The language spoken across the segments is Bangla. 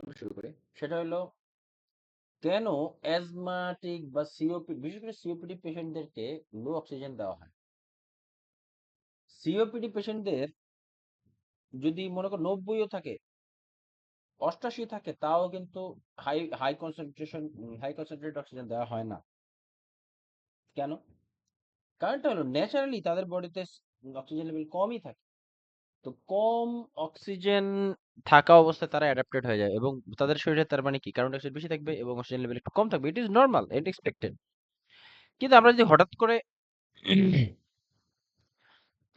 আমরা শুরু করি। সেটা হলো কেন অ্যাজমাটিক বা সিওপি বিশেষ করে সিওপিডি পেশেন্টদেরকে লো অক্সিজেন দেওয়া হয়। সিওপিডি পেশেন্টদের যদি মনে করো 90ও থাকে, 88 থাকে, তাও কিন্তু হাই হাই কনসেন্ট্রেটেড অক্সিজেন দেওয়া হয় না। কেন? কারণটা হলো ন্যাচারালি তাদের বডিতে অক্সিজেন লেভেল কমই থাকে। তো কম অক্সিজেন থাকা অবস্থায় তারা অ্যাডাপ্টেড হয়ে যায় এবং তাদের শরীরে তার মানে কি কার্বন ডাই অক্সাইড বেশি থাকবে এবং অক্সিজেন লেভেল একটু কম থাকবে। It is normal, it expected. কিন্তু আমরা যদি হঠাৎ করে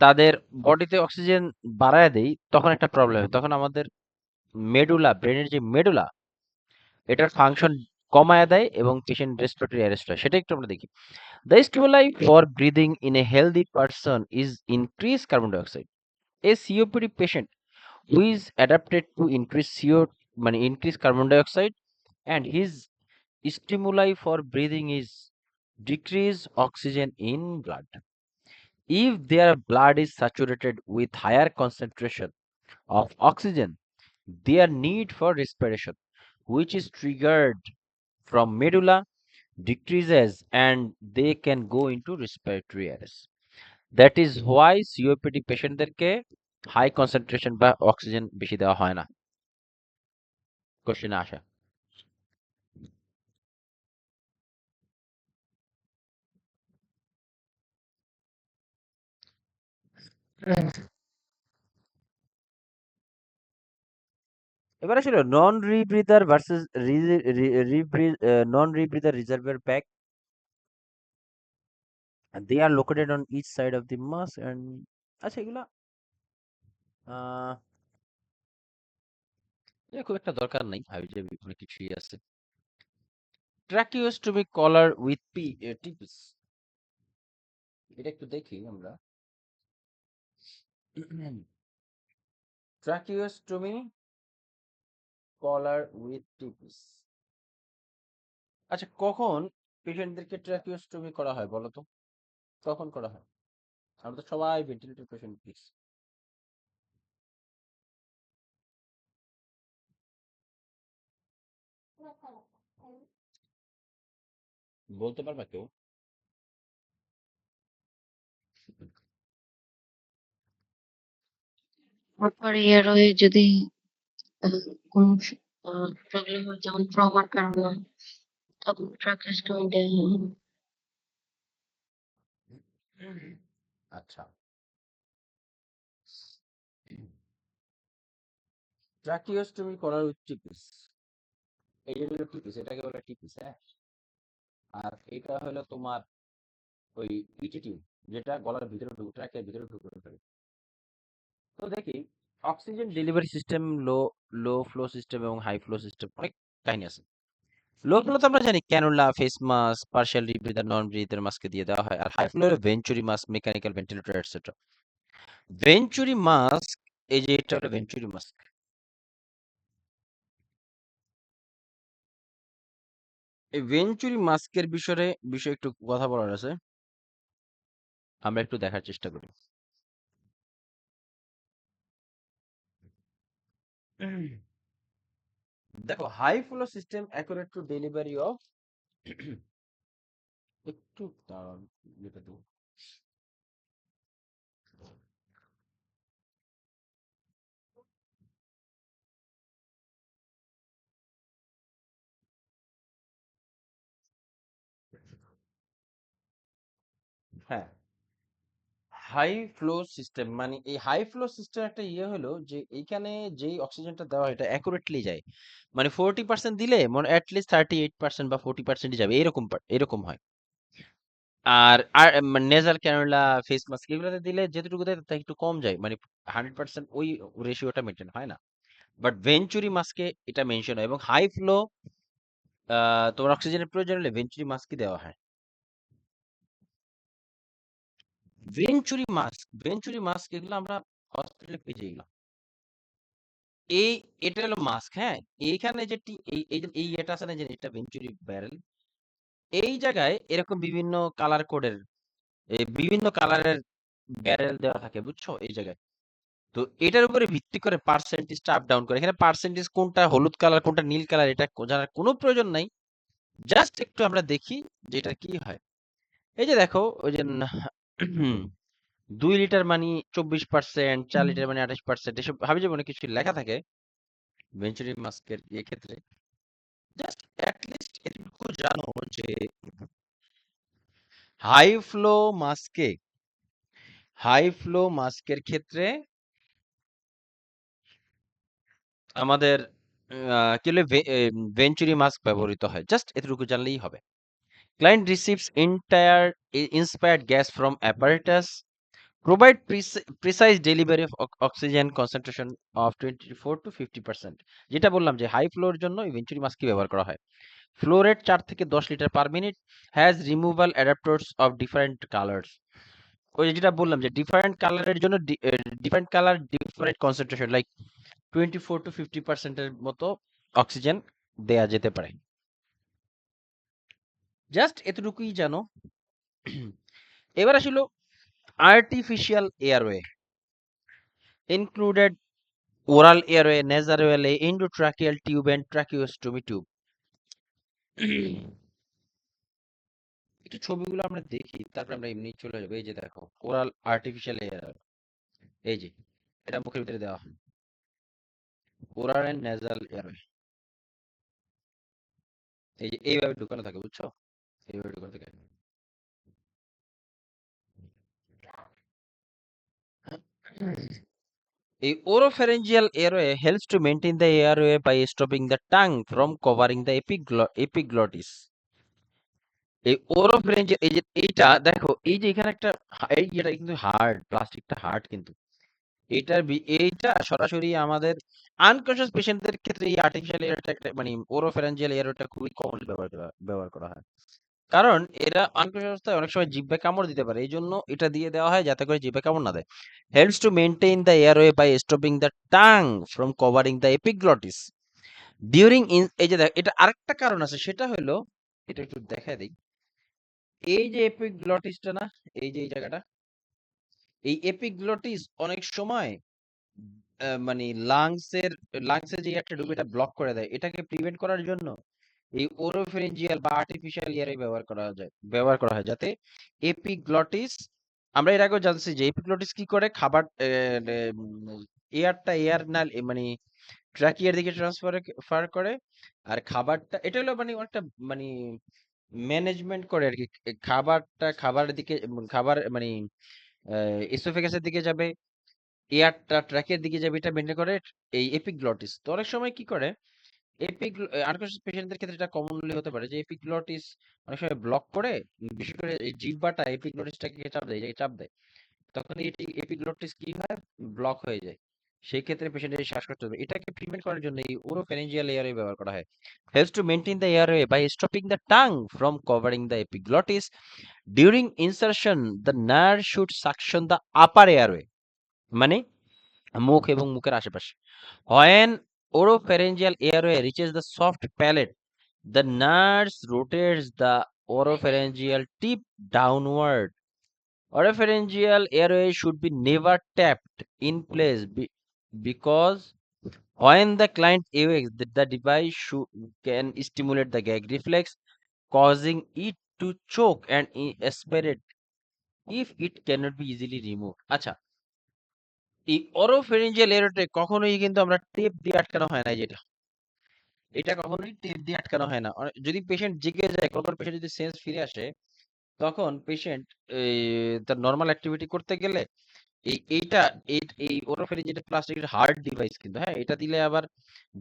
তাদের বডিতে অক্সিজেন বাড়ায় দেই, তখন একটা প্রবলেম হয়। তখন আমাদের মেডুলা, ব্রেনের যে মেডুলা, এটার ফাংশন কমায় দেয় এবং পেশেন্ট রেসপিরেটরি অ্যারেস্ট হয়। সেটা একটু আমরা দেখি। The stimuli for breathing in a healthy person is increase carbon dioxide. A COPD patient who is adapted to increase CO মানে increase carbon dioxide, and his stimuli for breathing is decrease oxygen in blood. If their blood is saturated with higher concentration of oxygen, their need for respiration, which is triggered from medulla, decreases and they can go into respiratory arrest. That is why COPD পেশেন্টদেরকে হাই কনসেন্ট্রেশন বা অক্সিজেন বেশি দেওয়া হয় না। কোশ্চেনে আসা। এবার আসলে non rebreather versus non rebreather reservoir pack, they are located on each side of the mass and আচ্ছা এগুলা আহ এটা খুব একটা দরকার নাই, ভাবি যে অনেক কিছুই আছে। ট্রাকিওস্টমি কলার উইথ টিপিস, এটা একটু দেখি আমরা। Tracheostomy collar with T piece. আচ্ছা, কখন পেশেন্টদেরকে ট্রাকিওস্টমি করা হয় বলো তো? কখন করা হয়? আমরা তো সবাই ভেন্টিলেটর পেশেন্ট প্লিজ বলতে পারবা কেউ? তারপর ইয়ার হয়ে যদি আহ, কোনো প্রবলেম হয় যেমন ট্রমার কারণে তখন ট্রাকেস্টমি দেওয়া হয়। আচ্ছা, ট্রাকিওস্টমি করার উইথ টিপিস, এইটা হলো টিপিস, এটাকে বলে টিপিস, হ্যাঁ। আর এটা হলো তোমার ওই ইটিটিউব, যেটা গলার ভিতরে ঢুকে, ট্র্যাকের ভিতরে ঢুকে ফেলে। তো দেখি, অক্সিজেন ডেলিভারি সিস্টেম, লো লো ফ্লো সিস্টেম এবং হাই ফ্লো সিস্টেম, অনেক কাহিনী আছে। লো ফ্লো তো আমরা জানি ক্যানুলা, ফেস মাস্ক, পার্শিয়াল রিব্রিদার, নন ব্রিদার মাস্কে দিয়ে দেওয়া হয়। আর হাই ফ্লো হলো venturi mask, mechanical ventilator etcetera. Venturi mask, এই যে এটা হলো ভেঞ্চুরি মাস্ক। এই ভেঞ্চুরি মাস্কের বিষয়ে একটু কথা বলার আছে, আমরা একটু দেখার চেষ্টা করি। দেখো, high flow system accurate to delivery of, একটু দাঁড়ান, যেটা দেবো। হ্যাঁ, হাই ফ্লো সিস্টেম মানে এই হাই ফ্লো সিস্টেম একটা ইয়ে হলো যে এইখানে যেই অক্সিজেনটা দেওয়া হয় এটা অ্যাকুরেটলি যায়। মানে 40% দিলে মনে অ্যাটলিস্ট 38% বা 40% যাবে, এরকম এরকম হয়। আর আর নেজাল ক্যানুলা, ফেস মাস্ক এগুলোতে দিলে যেটুকু দেয় তার একটু কম যায়, মানে 100% ওই রেশিওটা মেনটেন হয় না। বাট ভেঞ্চুরি মাস্কে এটা মেনশন হয় এবং হাই ফ্লো তোমার অক্সিজেনের প্রয়োজন হলে ভেঞ্চুরি মাস্কই দেওয়া হয়। ভেঞ্চুরি মাস্ক এগুলো আমরা হসপিটালে পেয়ে যাই এগুলো। এই এটা হলো মাস্ক, হ্যাঁ। এইখানে যে এই এটা আছে না, যে এটা ভেঞ্চুরি ব্যারেল, এই জায়গায় এরকম বিভিন্ন কালার কোডের, বিভিন্ন কালারের ব্যারেল দেওয়া থাকে, বুঝছো? এই জায়গায় তো এটার উপরে ভিত্তি করে পার্সেন্টেজটা আপ ডাউন করে। এখানে পার্সেন্টেজ কোনটা হলুদ কালার কোনটা নীল কালার এটা জানার কোনো প্রয়োজন নাই। জাস্ট একটু আমরা দেখি যে এটা কি হয়। এই যে দেখো ওই যে 2 লিটার মানে 24%, 4 লিটার মানে 28%, এসব হাবিজাবি কিছু লেখা থাকে ভেঞ্চুরি মাস্কের ক্ষেত্রে। জাস্ট অ্যাটলিস্ট এটুকু জানো যে হাই ফ্লো মাস্কে ক্ষেত্রে আমাদের কি হলো ভেঞ্চুরি মাস্ক ব্যবহৃত হয়। জাস্ট এতটুকু জানলেই হবে। Client receives inspired gas from apparatus provide precise delivery of oxygen concentration of 24 to 50%। যেটা বললাম যে হাই ফ্লোর জন্য ভেঞ্চুরি মাস্কই ব্যবহার করা হয়। ফ্লো রেট 4 থেকে 10 litre per minute, has removal adaptors of different colours. ওই যেটা বললাম যে ডিফারেন্ট কালারের জন্য different colour different concentration, like 24 to 50% এর মতো অক্সিজেন দেয়া যেতে পারে। জাস্ট এতটুকুই জানো। এবার আসলো artificial airway included oral airway, nasal airway, endotracheal tube and tracheostomy tube। একটু ছবিগুলো আমরা দেখি তারপর আমরা এমনি চলে যাবো। এই যে দেখো ওরাল আর্টিফিশিয়াল এয়ারওয়ে, এই যে এটা মুখের ভিতরে দেওয়া হয় ওরাল এন্ড নেজাল এয়ারওয়ে। এই যে এইভাবে ঢুকানো থাকে, বুঝছো? এইভাবে ঢুকানো থাকে। A oropharyngeal airway helps to maintain the airway by stopping the tongue from covering the epiglottis। এই oropharyngeal এই যে এইটা দেখো এই যে এখানে একটা এই এটা কিন্তু হার্ড, প্লাস্টিকটা হার্ড কিন্তু এইটা সরাসরি আমাদের আনকনশিয়াস পেশেন্টদের ক্ষেত্রে এই আর্টিফিশিয়াল এয়ারটা মানে ওরোফ্যারিঞ্জিয়াল এয়ারটা খুবই কমনলি ব্যবহার করা হয়। কারণ এরা আনকনশিয়াস অবস্থায় অনেক সময় জিহ্বায় কামড় দিতে পারে, এই জন্য এটা দিয়ে দেওয়া হয় যাতে করে জিহ্বায় কামড় না দেয়। Helps to maintain the airway by stopping the tongue from covering the epiglottis during এই যে এটা আরেকটা কারণ আছে, সেটা হলো এটা একটু দেখা দিই। এই যে এপিগ্লটিসটা না, এই যে এই জায়গাটা, এই এপিগ্লটিস অনেক সময় মানে লাংসের যে একটা ঢুকে এটা ব্লক করে দেয়। এটাকে প্রিভেন্ট করার জন্য এই ওরোফেরিঞ্জিয়াল বা আর্টিফিশিয়াল এয়ারে ব্যবহার করা হয় যাতে এপিগ্লটিস, আমরা এর আগেও জানছি যে এপিগ্লটিস কি করে খাবার এয়ার না মানে ট্রাকিয়ার দিকে ট্রান্সফার করে, আর খাবারটা এটা হলো মানে একটা মানে ম্যানেজমেন্ট করে আর কি। খাবারের দিকে খাবার মানে এসোফেগাসের দিকে যাবে, এয়ারটা ট্র্যাকের দিকে যাবে, এটা মেনটেন করে এই এপিগ্লটিস। তো অনেক সময় কি করে আনকনশিয়াস পেশেন্টদের ক্ষেত্রে এটা কমনলি হতে পারে যে এপিগ্লটিস অনেক সময় ব্লক করে, বিশেষ করে এই জিহ্বাটা এপিগ্লটিসটাকে চাপ দেয়, তখন এটি এপিগ্লটিস কি হয়, ব্লক হয়ে যায়। সেই ক্ষেত্রে পেশেন্টের শ্বাসকষ্ট হবে। এটাকে প্রিভেন্ট করার জন্য এই ওরোফ্যারিঞ্জিয়াল এয়ারওয়ে ব্যবহার করা হয়। Helps to maintain the airway by stopping the tongue from covering the epiglottis during insertion the nurse should suction the upper airway, মানে মুখ এবং মুখের আশেপাশে। When oropharyngeal airway reaches the soft palate, the nurse rotates the oropharyngeal tip downward. Oropharyngeal airway should be never tapped in place because when the client awakes, the device can stimulate the gag reflex, causing it to choke and aspirate if it cannot be easily removed। আচ্ছা, এই অরোফেরিঞ্জিয়াল এরোটে কখনোই কিন্তু আমরা টেপ দিয়ে আটকানো হয় না, যেটা এটা কখনোই টেপ দিয়ে আটকানো হয় না। যদি পেশেন্ট জেগে যায়, কোনো পেশেন্ট যদি সেন্স ফিরে আসে, তখন পেশেন্ট তার নর্মাল অ্যাক্টিভিটি করতে গেলে এইটা এই ওরোফেরিঞ্জ যেটা প্লাস্টিকের হার্ড ডিভাইস কিন্তু, হ্যাঁ, এটা দিলে আবার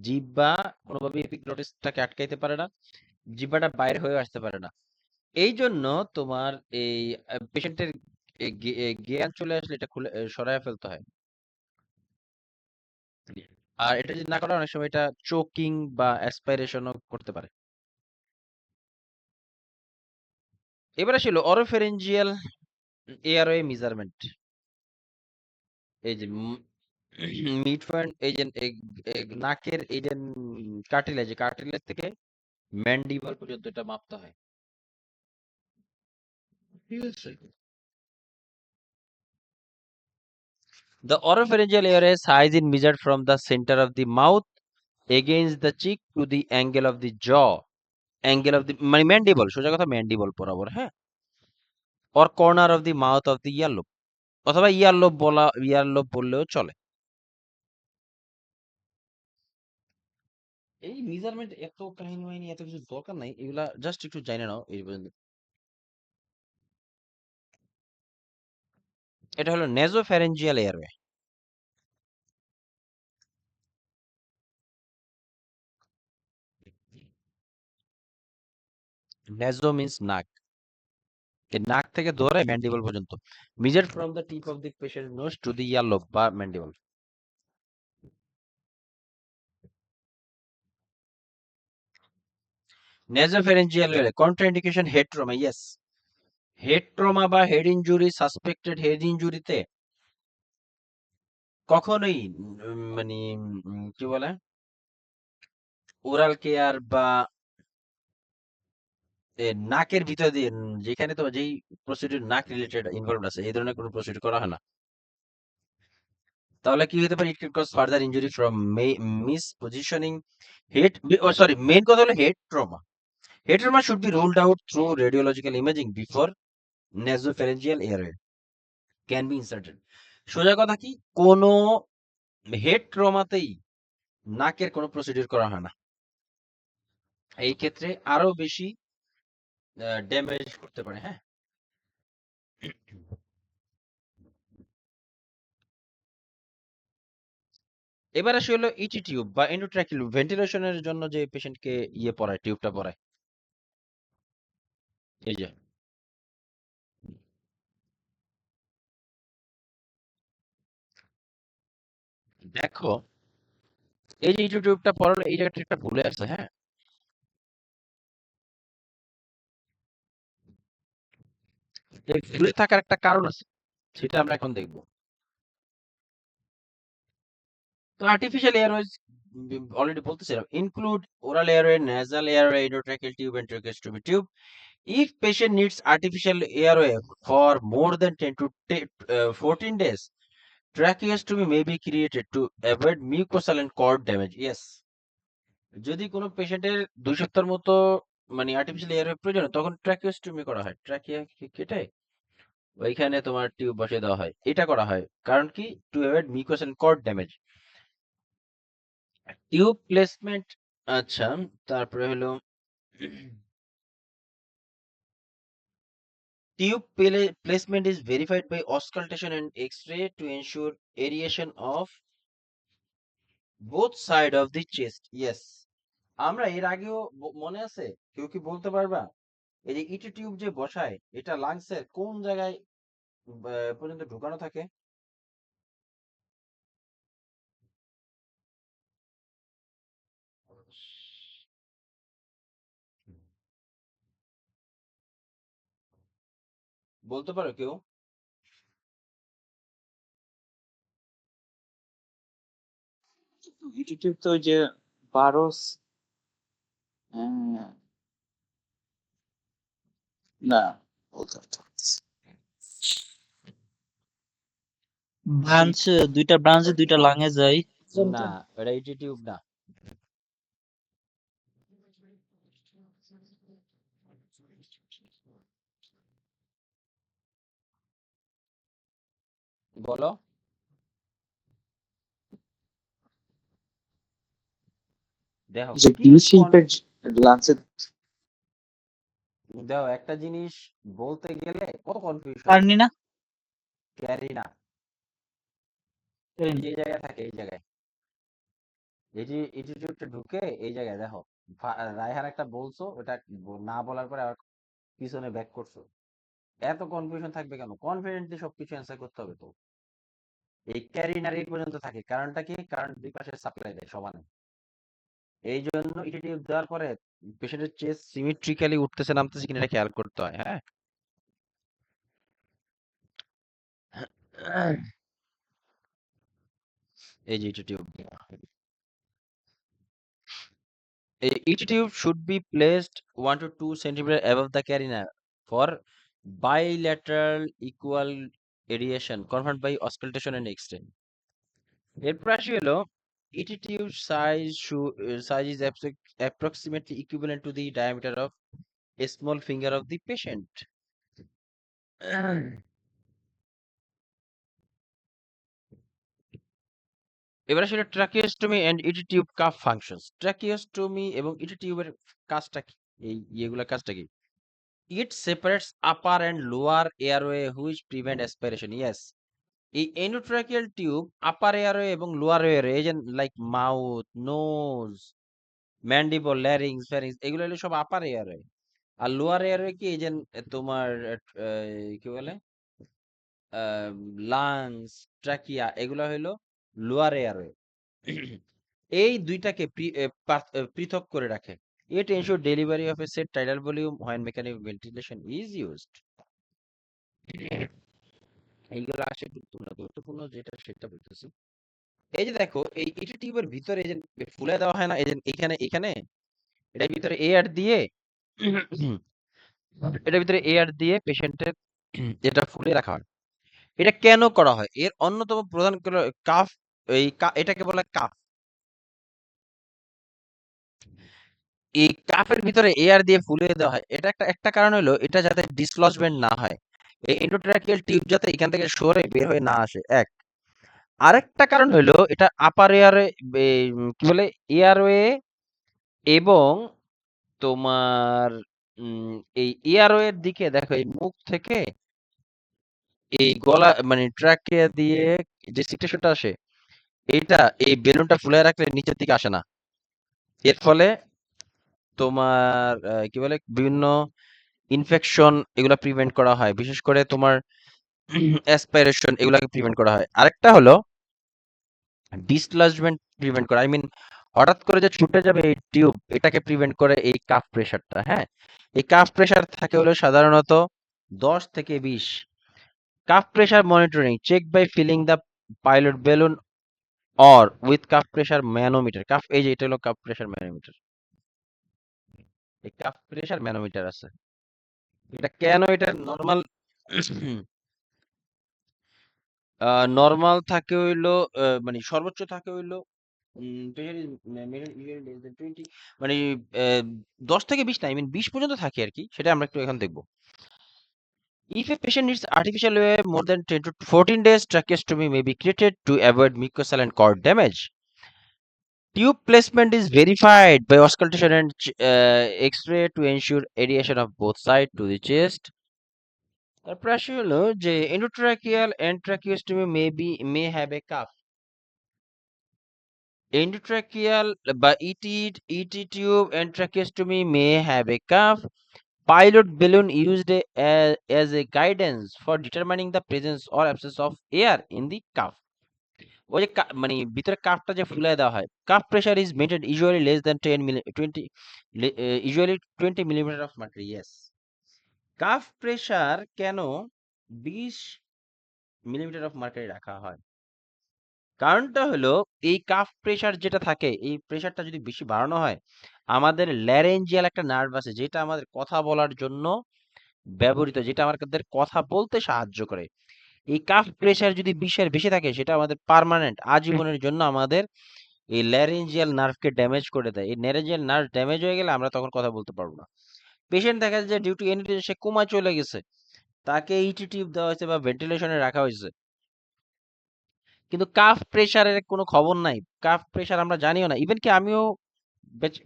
জিহ্বা কোনোভাবে এপিগ্লটিসটাকে আটকাইতে পারে না, জিহ্বাটা বাইরে হয়ে আসতে পারে না। এই জন্য তোমার এই পেশেন্টের জ্ঞান চলে আসলে এটা খুলে সরায় ফেলতে হয়। আর এটা যদি না করা, অনেক সময় এটা চোকিং বা অ্যাসপাইরেশনও করতে পারে। এবার আসলে অরোফেরেঞ্জিয়াল এয়ারওয়ে মেজারমেন্ট। এই যে মিড পয়েন্ট, এই যে নাকের এই যে কার্টিলেজ থেকে ম্যান্ডিবল পর্যন্ত এটা মাপতে হয়, ঠিক আছে? The oropharyngeal area size is measured from the center of the mouth against the cheek to the angle of the jaw, angle of the মানে mandible, সোজা কথা mandible বরাবর, হ্যাঁ, or corner of the mouth of the earlobe, অথবা earlobe বললেও চলে। এই মেজারমেন্ট এত কাহিনী মাহিনী এত কিছু দরকার নাই, এগুলা জাস্ট একটু জানে নাও এই পর্যন্ত। এটা হলো নেজোফ্যারেঞ্জিয়াল এয়ারওয়ে। নেজো মিন্স নাক, এই নাক থেকে ধরে ম্যান্ডিবল পর্যন্ত, measured from the tip of the patient nose to the earlobe বা mandible. Nasopharyngeal airway contraindication head trauma, yes, head trauma বা হেড ইনজুরি, সাসপেক্টেড হেড ইনজুরিতে কখনোই মানে কি বলে ওরাল কেয়ার বা নাকের ভিতর দিয়ে যেখানে তো যেই প্রসিডিউর নাক রিলেটেড ইনভলভ আছে এই ধরনের কোনো প্রসিডিউর করা হয় না। তাহলে কি হতে পারে? It can cause further injury from mispositioning head, sorry, main কথা হলো head trauma. Head trauma should be ruled out through radiological imaging before nasopharyngeal airway can be inserted. সোজা কথা কি, কোনো হেড ট্রমাতেই নাকের কোনো প্রসিডিউর করা হয় না, এই ক্ষেত্রে আরো বেশি ড্যামেজ করতে পারে, হ্যাঁ। এবার আসি হলো ইটি টিউব বা এন্ডোট্রাকিল ভেন্টিলেশনের জন্য যে পেশেন্টকে ইয়ে পরায়, টিউবটা পরায়, এই যে দেখো, এই যে ইটি টিউবটা পরালো এই জায়গাটা একটা ভুলে আছে, হ্যাঁ। এই ভুলে থাকার একটা কারণ আছে, সেটা আমরা এখন দেখবো। তো আর্টিফিশিয়াল এয়ারওয়েজ অলরেডি বলতেছিলাম, include oral airway, nasal airway, endotracheal tube and tracheostomy tube. If patient needs artificial airway for more than 10 to 14 days, tracheostomy may be created to avoid mucosal and cord damage. Yes. যদি কোনো পেশেন্টের 2 সপ্তাহের মতো মানে আর্টিফিশিয়াল এয়ারওয়ে প্রয়োজন হয়, তখন ট্রাকিওস্টমি করা হয়। ট্রাকিয়া কেটে ওইখানে তোমার টিউব বসিয়ে দেওয়া হয়। এটা করা হয় কারণ কি? To avoid mucus and cord damage. Tube placement, আচ্ছা, তারপরে হলো tube placement is verified by auscultation and X-ray to ensure aeration of both side of the chest. Yes. আমরা এর আগেও মনে আছে, কেউ কি বলতে পারবা এই যে ইটি টিউব যে বসায় এটা লাংসের কোন জায়গায় পর্যন্ত ঢুকানো থাকে? বলতে পারো কেউ? ইউটিউব তো ওই যে 12 না, বলতে পারছি না। ব্রাঞ্চ, দুইটা ব্রাঞ্চে দুইটা লাঙে যায়। না, এটা ইটি টিউব না। বলো। দেখো যে কি বিষ শিল্পের লাঞ্চে দেখো একটা জিনিস বলতে গেলে কত কনফিউশন। পারনি না, ক্যারি না, এই জায়গায় থাকে, এই জায়গায় এটি ইনস্টিটিউটে ঢুকে এই জায়গায় দেখো। রায়হান একটা বলছো, ওটা না বলার পরে আবার পিছনে ব্যাক করছো। এত কনফিউশন থাকবে কেন? কনফিডেন্টলি সবকিছু অ্যান্সার করতে হবে তো। এই ক্যারিনার এই পর্যন্ত থাকে, কারণটা কি? কারণ দুই পাশে সাপ্লাই দেয় সমানে। এই জন্য ইটিটিউব দেওয়ার পরে পেশেন্টের চেস্ট সিমেট্রিক্যালি উঠতেছে নামতেছে কিনা এটা খেয়াল করতে হয়, হ্যাঁ। এই যে ইটিটিউব, a each tube should be placed 1 to 2 centimeter above the carina for bilateral equal aeration confirmed by auscultation and extent. এরপর আসি হলো ET tube size is approximately equivalent to the diameter of a small finger of the patient. এবার আসলে tracheostomy and ET tube cuff functions. Tracheostomy এবং ইটি টিউবের কাজটা কি? এই ইয়েগুলা কাজটা কি? It separates upper and lower airway which prevent aspiration. Yes, এই এন্ডোট্রাকিয়াল টিউব আপার এয়ারওয়ে এবং লোয়ার এয়ারওয়ে, এই যে like mouth, nose, mandible, larynx, ফ্যারিংস, এগুলো হলো সব আপার এয়ারওয়ে। আর লোয়ার এয়ারওয়ে কি, এই যে তোমার কি বলে লাংস, ট্রাকিয়া, এগুলো হলো লোয়ার এয়ারওয়ে। এই দুইটাকে পৃথক করে রাখে। It ensure delivery of a set tidal volume when mechanical ventilation is used. এইগুলো আসলে গুরুত্বপূর্ণ যেটা সেটা বলতেছি। এই যে দেখো, এই ইটি টিউবের ভিতরে এই যে ফুলে দেওয়া হয় না, এই যে এখানে এখানে এটার ভিতরে এয়ার দিয়ে এটার ভিতরে এয়ার দিয়ে পেশেন্টের এটা ফুলে রাখা হয়। এটা কেন করা হয়? এর অন্যতম প্রধান কাফ, এটাকে বলে কাফ। এই কাফের ভিতরে এয়ার দিয়ে ফুলিয়ে দেওয়া হয়। এটা একটা কারণ হলো এটা যাতে ডিসলজমেন্ট না হয়, এই এন্ডোট্রাকিয়াল টিউব যাতে এখান থেকে সরে বের হয়ে না আসে, এক। আরেকটা কারণ হলো এটা আপার এয়ারে কি বলে এয়ারওয়ে এবং তোমার এই এয়ারওয়ের দিকে দেখো, এই মুখ থেকে এই গলা মানে ট্রাকিয়া দিয়ে যে সিকটেশনটা আসে, এইটা এই বেলুনটা ফুলে রাখলে নিচের দিকে আসে না। এর ফলে তোমার কি বলে বিভিন্ন ইনফেকশন এগুলা প্রিভেন্ট করা হয়, বিশেষ করে তোমার অ্যাসপাইরেশন এগুলাকে প্রিভেন্ট করা হয়। আরেকটা হলো ডিসলজমেন্ট প্রিভেন্ট করা, আই মিন হঠাৎ করে যে ছুটে যাবে এই টিউব, এটাকে প্রিভেন্ট করে এই কাফ প্রেসারটা। হ্যাঁ, এই কাফ প্রেসার থাকে হলো সাধারণত 10 থেকে 20। Cuff pressure monitoring check by filling the pilot balloon or with cuff pressure manometer. Cuff, এই যে এটা হলো কাফ প্রেসার ম্যানোমিটার। এই কাফ প্রেসার ম্যানোমিটার আছে। এটা কেন? এটা নরমাল নরমাল থাকে হইলো মানে সর্বোচ্চ থাকে হইলো pressure is usually less than 20, মানে 10 থেকে 20 না, আই মিন 20 পর্যন্ত থাকে আর কি। সেটা আমরা একটু এখন দেখব। If a patient needs artificial air more than 10 to 14 days, tracheostomy may be created to avoid mucosal and cord damage. Tube placement is verified by auscultation and X-ray to ensure adhesion of both sides to the chest. তারপরে আসে হলো যে endotracheal and tracheostomy may have a cuff. Endotracheal বা ET tube and tracheostomy may have a cuff. Pilot balloon used as a guidance for determining the presence or absence of air in the cuff. ওই যে মানে ভিতরে কাফটা যে ফুলায় দেওয়া হয়, cuff pressure is maintain usually less than 10 milli 20 usually 20 millimetre of mercury. Yes, cuff pressure কেন 20 মিলিমিটার অফ মার্কারি রাখা হয়? কারণটা হলো এই কাফ প্রেসার যেটা থাকে, এই প্রেসারটা যদি বেশি বাড়ানো হয়, আমাদের ল্যারেঞ্জিয়াল একটা নার্ভ আছে যেটা আমাদের কথা বলার জন্য ব্যবহৃত, যেটা আমাদের কথা বলতে সাহায্য করে। এই কাফ প্রেসার যদি 20 বেশি থাকে, সেটা আমাদের পার্মানেন্ট আজীবনের জন্য আমাদের এই ল্যারেঞ্জিয়াল নার্ভকে ড্যামেজ করে দেয়। এই ল্যারেঞ্জিয়াল নার্ভ ড্যামেজ হয়ে গেলে আমরা তখন কথা বলতে পারবো না। পেশেন্ট দেখা যায় যে ডিউ টু এনি সে কোমায় চলে গেছে, তাকে ইটি টিউব দেওয়া হয়েছে বা ভেন্টিলেশনে রাখা হয়েছে, কিন্তু কাফ প্রেসারের কোনো খবর নাই। কাফ প্রেসার আমরা জানিও না। ইভেন কি আমিও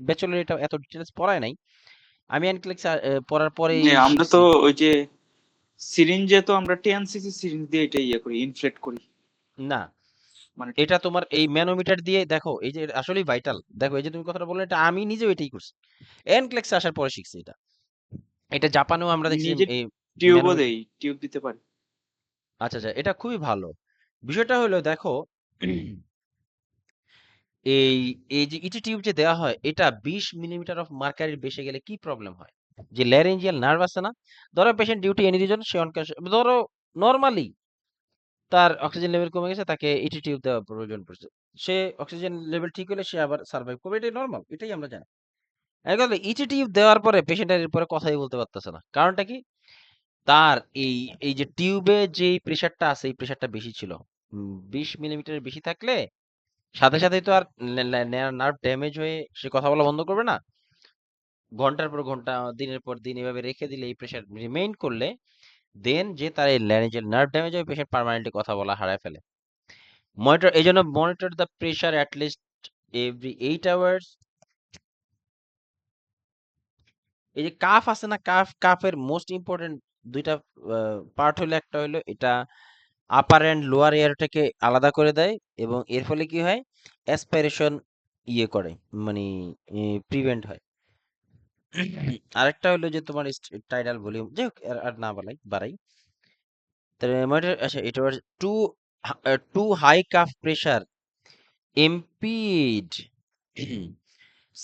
ব্যাচেলর এটা এত ডিটেলস পড়ায় নাই। আমি এনক্লেক্স পড়ার পরেই আমরা শিখছি। তো ওই যে সিরিঞ্জে তো আমরা 10cc সিরিঞ্জ দিয়ে এটা ইয়ে করি, ইনফ্লেট করি। না, মানে এটা তোমার এই ম্যানোমিটার দিয়ে দেখো, এই যে আসলেই ভাইটাল। দেখো, এই যে তুমি কথাটা বললে, এটা আমি নিজেও এটাই করছি। এনক্লেক্স আসার পরে শিখছি এটা। এটা জাপানেও আমরা দেখছি নিজে এই টিউবও ম্যানোমিটার। দেই, টিউব দিতে পারি। আচ্ছা আচ্ছা, এটা খুবই ভালো। বিষয়টা হলো দেখো, এই এই যে ইটি টিউব যে দেওয়া হয়, এটা 20 মিলিমিটার অফ মার্কারির বেশি গেলে কি প্রবলেম হয়? যে ল্যারেঞ্জিয়াল নার্ভ আছে না, ধরো পেশেন্ট ডিউটি এনে দিয়েছেন, সে ধরো নরমালি তার অক্সিজেন লেভেল কমে গেছে, তাকে ইটি টিউব দেওয়া প্রয়োজন পড়ছে। সে অক্সিজেন লেভেল ঠিক হলে সে আবার সার্ভাইভ করবে, এটাই নরমাল, এটাই আমরা জানি। এখন ইটি টিউব দেওয়ার পরে পেশেন্ট এর পরে কথাই বলতে পারতেছে না। কারণটা কি? তার এই এই যে টিউবে যে প্রেসারটা আছে এই প্রেসারটা বেশি ছিল। 20 মিলিমিটারের বেশি থাকলে সাথে সাথেই তো আর নার্ভ ড্যামেজ হয়ে সে কথা বলা বন্ধ করবে না। ঘন্টার পর ঘন্টা, দিনের পর দিন এভাবে রেখে দিলে, এই প্রেসার রিমেইন করলে, দেন যে তার এই ল্যারিঞ্জিয়াল নার্ভ ড্যামেজ হয়, পেশেন্ট পার্মানেন্টলি কথা বলা হারায় ফেলে। এই জন্য monitor the pressure at least every 8 hours. এই যে কাফ আছে না, কাফের মোস্ট ইম্পর্টেন্ট দুইটা পার্ট হলো, একটা হলো এটা আপার এন্ড লোয়ার এয়ারটাকে আলাদা করে দেয়, এবং এর ফলে কি হয়, অ্যাসপিরেশন ইয়ে করে, মানে প্রিভেন্ট হয়। আরেকটা হলো যে তোমার টাইডাল ভলিউম, যাই হোক, আর না বাড়াই। তাহলে আচ্ছা, এটা too too high cuff pressure impede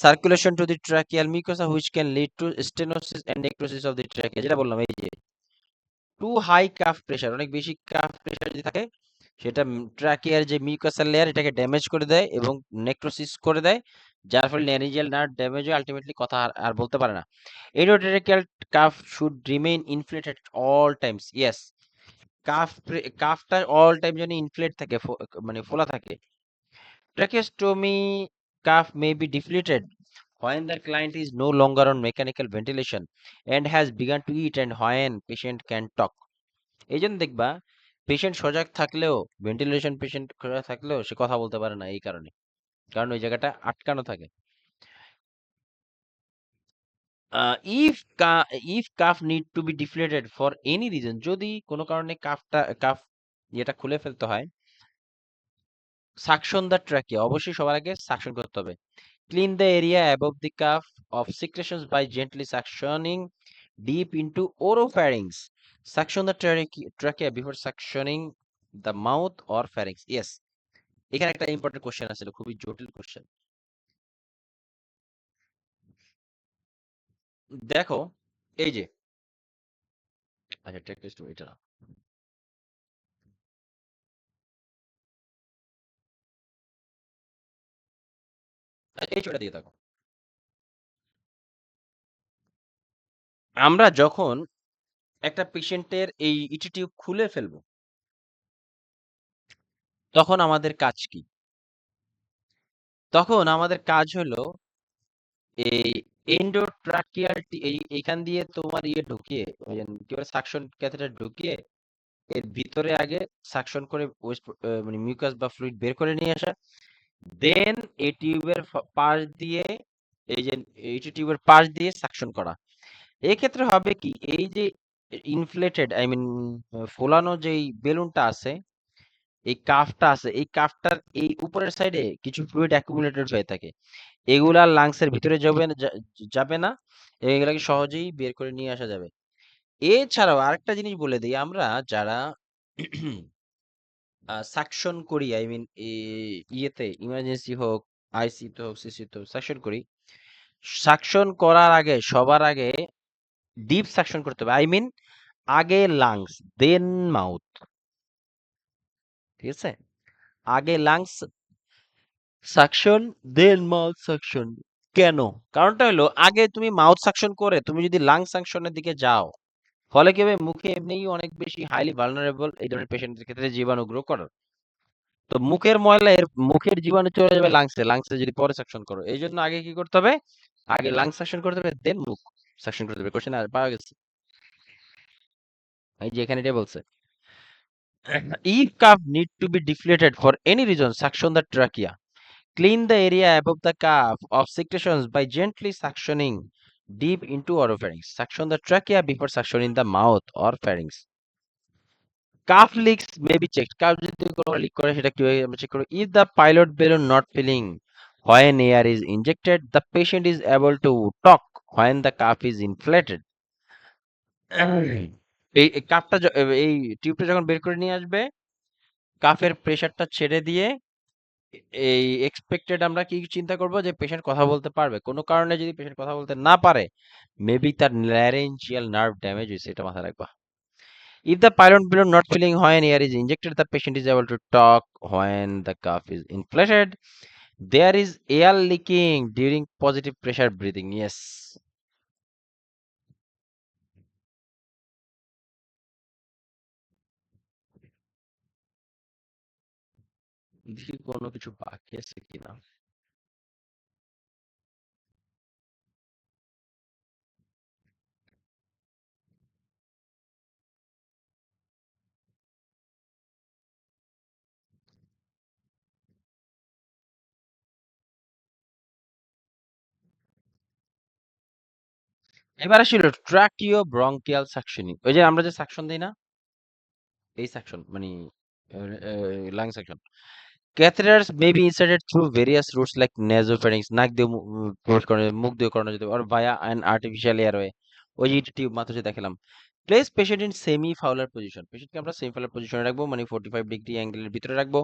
circulation to the tracheal mucosa, which can lead to stenosis and necrosis of the trachea। যেটা বললাম, এই যে টু হাই কাফ প্রেসার, অনেক বেশি কাফ প্রেসার যদি থাকে, সেটা ট্রাকিয়ার যে মিউকাসাল লেয়ার এটাকে ড্যামেজ করে দেয় এবং নেক্রোসিস করে দেয়, যার ফলে ল্যারিঞ্জিয়াল নার্ভ ড্যামেজ হয়ে আলটিমেটলি কথা আর বলতে পারে না। Endotracheal cuff should remain inflated all times. Yes, কাফটা অল টাইম যেন ইনফ্লেট থাকে, মানে ফোলা থাকে। Tracheostomy cuff may be deflated when the client is no longer on mechanical ventilation and has begun to eat, and when patient can talk। এই জন্য দেখবা পেশেন্ট সজাগ থাকলেও, ভেন্টিলেশন পেশেন্ট সজাগ থাকলেও সে কথা বলতে পারে না, এই কারণে, কারণ ওই জায়গাটা আটকানো থাকে। If cuff need to be deflated for any reason, যদি কোনো কারণে কাফ যেটা খুলে ফেলতে হয়, সাকশন দ্য ট্র্যাকে, অবশ্যই সবার আগে সাকশন করতে হবে। Clean the area above the cuff of secretions by gently suctioning deep into oropharynx. Suction the trachea before suctioning the mouth or pharynx. Yes, এখানে একটা ইম্পর্টেন্ট কোশ্চেন আছে, খুবই জটিল কোশ্চেন। দেখো, এই যে, আচ্ছা টেক্সট এটা না, এই ছবিটা দিয়ে দেখো। আমরা যখন একটা পেশেন্টের এই ইটি টিউব খুলে ফেলবো, তখন আমাদের কাজ কি? তখন আমাদের কাজ হলো এই এন্ডোট্রাকিয়াল, এইখান দিয়ে তোমার ইয়ে ঢুকিয়ে, ওই যে কি বলে, সাকশন ক্যাথেটার ঢুকিয়ে এর ভিতরে আগে সাকশন করে ওয়েস্ট, মানে মিউকাস বা ফ্লুইড বের করে নিয়ে আসা, দেন এই টিউবের পাশ দিয়ে, এই যে এই টিউবের পাশ দিয়ে সাকশন করা। এই ক্ষেত্রে হবে কি, এই যে ইনফ্লেটেড, আই মিন ফোলানো যেই বেলুনটা আছে, এই কাফটা আছে, এই কাফটার এই উপরের সাইডে কিছু ফ্লুইড অ্যাকুমুলেটেড হয়ে থাকে, এগুলা লাংসের ভিতরে যাবে না, এগুলাকে সহজেই বের করে নিয়ে আসা যাবে। এছাড়াও আরেকটা জিনিস বলে দিই, আমরা যারা সাকশন করি, আই মিন ইয়েতে, ইমার্জেন্সি হোক, আইসিতে হোক, সিসিতে হোক, সাকশন করি, সাকশন করার আগে সবার আগে ডিপ সাকশন করতে হবে। আই মিন আগে লাংস দেন মাউথ, ঠিক আছে? আগে লাংস সাকশন দেন মাউথ সাকশন। কেন? কারণটা হলো, আগে তুমি মাউথ সাকশন করে তুমি যদি লাং সাকশনের দিকে যাও, ফলে কি হবে, মুখে এমনিই অনেক বেশি হাইলি ভালনারেবল এই ধরনের পেশেন্টের ক্ষেত্রে জীবাণু গ্রো করার। তো মুখের ময়লা, মুখের জীবাণু চলে যাবে লাংসে, লাংসে যদি পরে সাকশন করো। এই জন্য আগে কি করতে হবে, আগে লাংস সাকশন করতে হবে, দেন মুখ সাকশন করতে হবে। কোশ্চেন পাওয়া গেছে, এই যে এখানে এটা বলছে, if cuff need to be deflated for any reason, suction the trachea, clean the area above the cuff of secretions by gently suctioning deep into oropharynx, suction the trachea before suctioning the mouth or pharynx। Cuff leaks may be checked, cuff যদি কোনো লিক করে সেটা কিভাবে আমরা চেক করব? If the pilot balloon not filling when air is injected, the patient is able to talk when the cuff is inflated। এই কাফটা, এই টিউবটা যখন বের করে নিয়ে আসবে, কাফের প্রেসারটা ছেড়ে দিয়ে এই এক্সপেক্টেড আমরা কি চিন্তা করব, যে পেশেন্ট কথা বলতে পারবে। কোনো কারণে যদি পেশেন্ট কথা বলতে না পারে, মেবি তার ল্যারেঞ্জিয়াল নার্ভ ড্যামেজ হয়েছে, এটা মাথায় রাখবা। If the pylon balloon not filling when air is injected, the patient is able to talk when the cuff is inflated. There is air leaking during positive pressure breathing. Yes. দেখি কোনো কিছু বাকি আছে কিনা। এবার আসলে ট্রাকিও ব্রঙ্কিয়াল সাকশনিং, ওই যে আমরা যে সাকশন দিই না, এই সাকশন মানে lung suction. Catheters may be inserted through various routes like nasopharynx, নাক দিয়ে প্রবেশ করানো, মুখ দিয়ে করানো যেতে পারে, or via an artificial airway, ওই যে টিউব মাত্র যে দেখালাম। Place patient in semi Fowler position, পেশেন্টকে আমরা সেমি ফাউলার পজিশনে রাখবো, মানে 45 ডিগ্রি অ্যাঙ্গেলের ভিতরে রাখবো।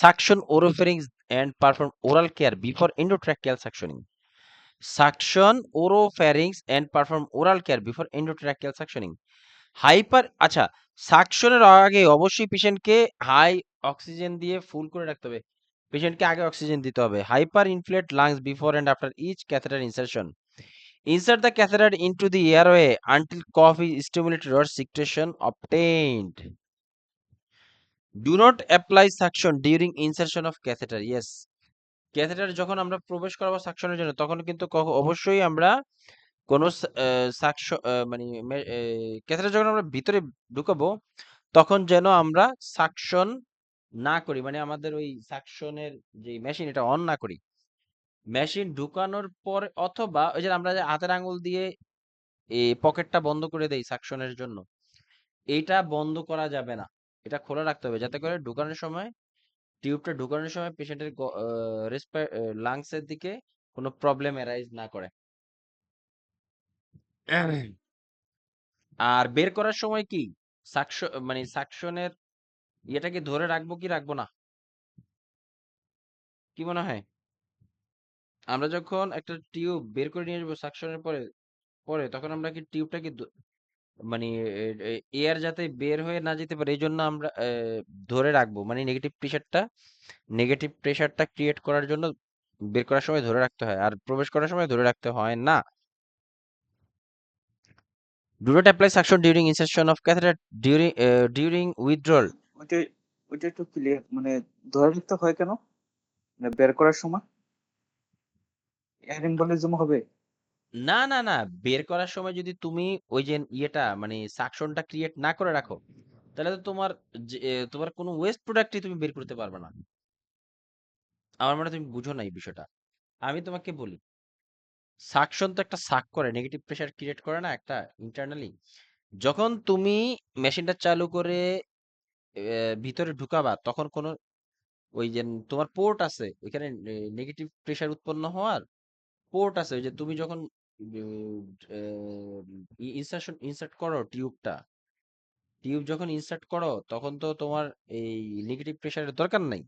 Suction oropharynx and perform oral care before endotracheal suctioning. Suction oropharynx and perform oral care before endotracheal suctioning. আচ্ছা, সাকশনের আগে অবশ্যই পেশেন্টকে হাই অক্সিজেন দিয়ে ফুল করে রাখতে হবে। পেশেন্টকে আগে অক্সিজেন দিতে হবে। Hyperinflate lungs before and after each catheter insertion. Insert the catheter into the airway until cough is stimulated or secretion obtained. Do not apply suction during insertion of catheter. Yes, catheter যখন আমরা প্রবেশ করাবো সাকশনের জন্য, তখন কিন্তু অবশ্যই আমরা কোনো মানে ক্যাথেটার যখন আমরা ভিতরে ঢুকাবো, তখন যেন আমরা সাকশন না করি, মানে আমাদের ওই সাকশনের যে মেশিন এটা অন না করি। মেশিন ঢুকানোর পর, অথবা ওই যে আমরা যে হাতের আঙ্গুল দিয়ে এই পকেটটা বন্ধ করে দেই সাকশনের জন্য, এইটা বন্ধ করা যাবে না, এটা খোলা রাখতে হবে, যাতে করে ঢুকানোর সময়, টিউবটা ঢুকানোর সময় পেশেন্টের লাংসের দিকে কোনো প্রবলেম অ্যারাইজ না করে। আর বের করার সময় কি মানে সাকশনের ইয়েটাকে ধরে রাখবো কি রাখবো না, কি মনে হয়? আমরা যখন একটা টিউব বের করে নিয়ে আসবো সাকশনের পরে পরে তখন আমরা কি টিউবটাকে মানে এয়ার যাতে বের হয়ে না যেতে পারে, এই জন্য আমরা ধরে রাখবো, মানে নেগেটিভ প্রেশারটা ক্রিয়েট করার জন্য বের করার সময় ধরে রাখতে হয়, আর প্রবেশ করার সময় ধরে রাখতে হয় না। Do not apply suction during insertion of catheter during withdrawal. ওইটা ওইটা একটু ক্লিয়ার, মানে ধরে রাখতে হয় কেন, মানে বের করার সময় এয়ার এম্বলিজম হবে? না না না, বের করার সময় যদি তুমি ওই যে ইয়েটা মানে সাকশনটা ক্রিয়েট না করে রাখো, তাহলে তো তোমার কোনো ওয়েস্ট প্রোডাক্টই তুমি বের করতে পারবে না। আমার মনে হয় তুমি বুঝো না এই বিষয়টা। আমি তোমাকে বলি, সাকশন তো একটা সাক করে, নেগেটিভ প্রেশার ক্রিয়েট করে না একটা ইন্টারনালি। যখন তুমি মেশিনটা চালু করে ভিতরে ঢুকাবা, তখন কোনো ওই যে তোমার পোর্ট আছে ওইখানে, নেগেটিভ প্রেশার উৎপন্ন হওয়ার পোর্ট আছে। ওই যে তুমি যখন ইনসার্ট করো টিউব যখন ইনসার্ট করো, তখন তো তোমার এই নেগেটিভ প্রেশারের দরকার নাই।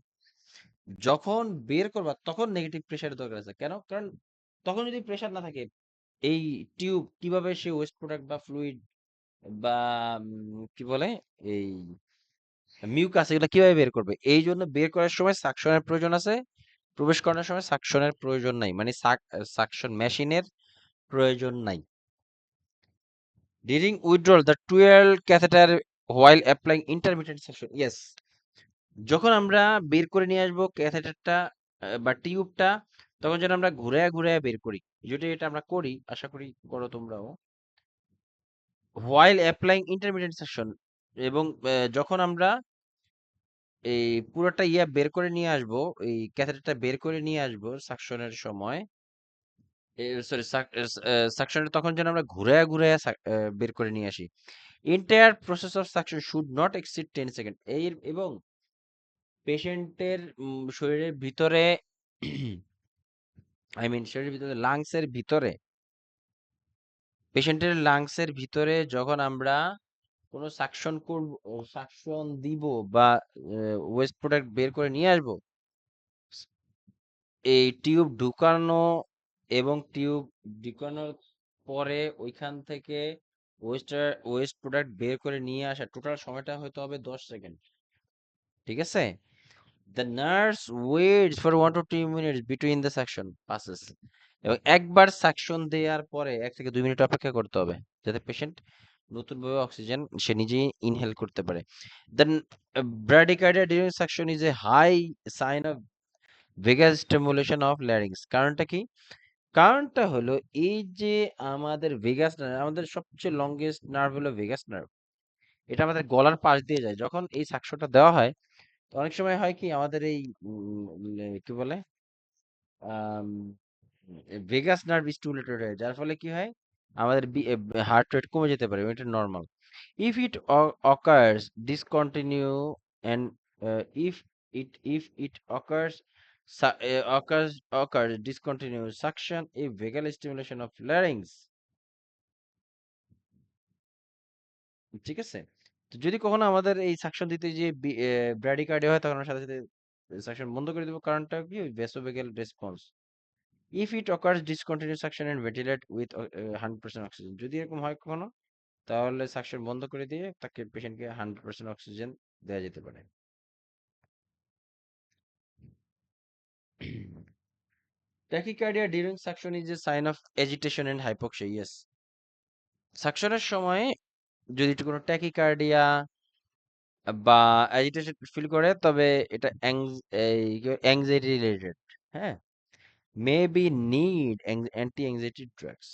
যখন বের করবা তখন নেগেটিভ প্রেশারের দরকার আছে। কেন? কারণ তখন যদি প্রেশার না থাকে, এই টিউব কিভাবে সে ওয়েস্ট প্রোডাক্ট বা ফ্লুইড বা কি বলে এই মিউকাস এগুলো কিভাবে বের করবে? এই জন্য বের করার সময় সাকশনের প্রয়োজন আছে, প্রবেশ করানোর সময় সাকশনের প্রয়োজন নাই, মানে সাকশন মেশিনের প্রয়োজন নাই। During withdrawal the tool catheter while applying intermittent suction. Yes, যখন আমরা বের করে নিয়ে আসবো ক্যাথেটারটা বা টিউবটা, তখন যেন আমরা ঘুরে ঘুরে বের করি, যদি এটা আমরা করি, আশা করি করো তোমরাও। হোয়াইল অ্যাপ্লাইং ইন্টারমিডিয়েট সেকশন, এবং যখন আমরা এই পুরোটা বের করে নিয়ে আসবো, এই ক্যাথেটারটা বের করে নিয়ে আসবো সাকশনের সময়, সরি সাকশনের, তখন যেন আমরা ঘুরে ঘুরে বের করে নিয়ে আসি। Entire process of suction should not exceed 10 second. এবং পেশেন্টের শরীরের ভিতরে শরীরের ভিতরে পেশেন্টের লাংসের ভিতরে যখন আমরা কোনো সাকশন দিব বা ওয়েস্ট প্রোডাক্ট বের করে নিয়ে আসবো, এই টিউব ঢুকানো এবং টিউব ঢুকানোর পরে ওইখান থেকে ওয়েস্ট প্রোডাক্ট বের করে নিয়ে আসা টোটাল সময়টা হয়তো হবে 10 সেকেন্ড। ঠিক আছে? The nurse waits for 1 to 2 minutes between the suction passes. এবং একবার সাকশন দেওয়ার পরে 1 থেকে 2 মিনিট অপেক্ষা করতে হবে, যাতে পেশেন্ট নতুনভাবে অক্সিজেন সে নিজেই ইনহেল করতে পারে। Then bradycardia during suction is a high sign of vagus stimulation of larynx. কারণটা কি? কারণটা হলো এই যে আমাদের ভেগাস নার্ভ, আমাদের সবচেয়ে লংগেস্ট নার্ভ হলো ভেগাস নার্ভ। এটা আমাদের গলার পাশ দিয়ে যায়। যখন এই সাকশনটা দেওয়া হয়, তো অনেক সময় হয় কি আমাদের এই কি বলে ভেগাস নার্ভ স্টিমুলেটেড হয়, যার ফলে কি হয় আমাদের হার্ট রেট কমে যেতে পারে, এটা normal. If it occurs discontinue and if it occurs discontinue suction a vagal stimulation of larynx, ঠিক আছে? তো যদি কখনো আমাদের এই সাকশন দিতে যে ব্র্যাডিকার্ডিয়া হয়, তখন আমরা সাথে সাথে সাকশন বন্ধ করে দেবো। কারণটা কি? ওই vasovagal response. If it occurs discontinue suction and ventilate with 100% oxygen, যদি এরকম হয় কখনো, তাহলে সাকশন বন্ধ করে দিয়ে তাকে পেশেন্টকে 100% অক্সিজেন দেওয়া যেতে পারে। Tachycardia during suction is a sign of agitation and hypoxia. Yes, সাকশনের সময় যদি একটু কোনো ট্যাকিকার্ডিয়া বা অ্যাজিটেশন ফিল করে, তবে এটা অ্যাংজাইটি রিলেটেড। হ্যাঁ, maybe need anti anxiety drugs.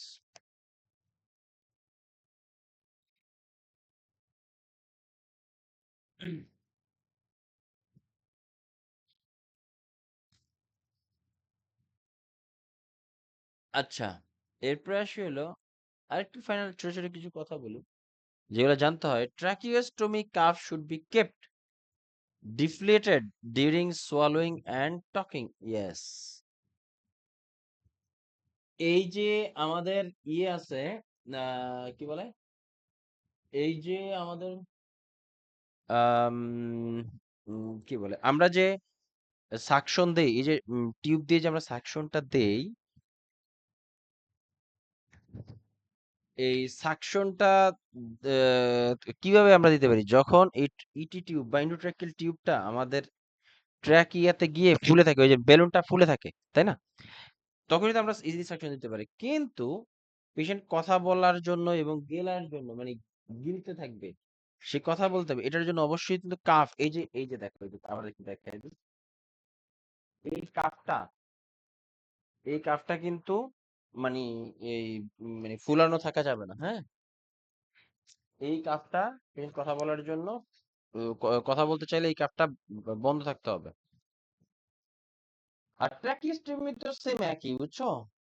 আচ্ছা, এরপরে আসি হলো আরেকটু ফাইনাল ছোট ছোট কিছু কথা বলি যেগুলো জানতে হয়। ট্রাকিওস্টমি calf should be kept deflated during swallowing and talking. Yes, এই যে আমাদের ইয়ে আছে, কি বলে, এই যে আমাদের আম, কি বলে, আমরা যে সাকশন দেই, এই যে টিউব দিয়ে যে আমরা সাকশনটা দেই, এই সাকশনটা কিভাবে আমরা দিতে পারি? যখন ইটি টিউব বা ইন্ডোট্রাকিয়াল টিউবটা আমাদের ট্র্যাকিয়াতে গিয়ে ফুলে থাকে, ওই যে বেলুনটা ফুলে থাকে, তাই না? তখনই তো আমরা ইজিলি সাকশন দিতে পারি। কিন্তু পেশেন্ট কথা বলার জন্য এবং গেলার জন্য, মানে গিলতে থাকবে, সে কথা বলতে হবে, এটার জন্য অবশ্যই কিন্তু কাফ, এই যে দেখো, এই যে আমরা একটু দেখাই দিই, এই কাফটা, এই কাফটা কিন্তু মানে এই মানে ফুলানো থাকা যাবে না। হ্যাঁ, এই কাফটা পেশেন্ট কথা বলার জন্য কথা বলতে চাইলে এই কাফটা বন্ধ থাকতে হবে। আর ট্র্যাকিস্টমি তো সেম একই, বুঝছো?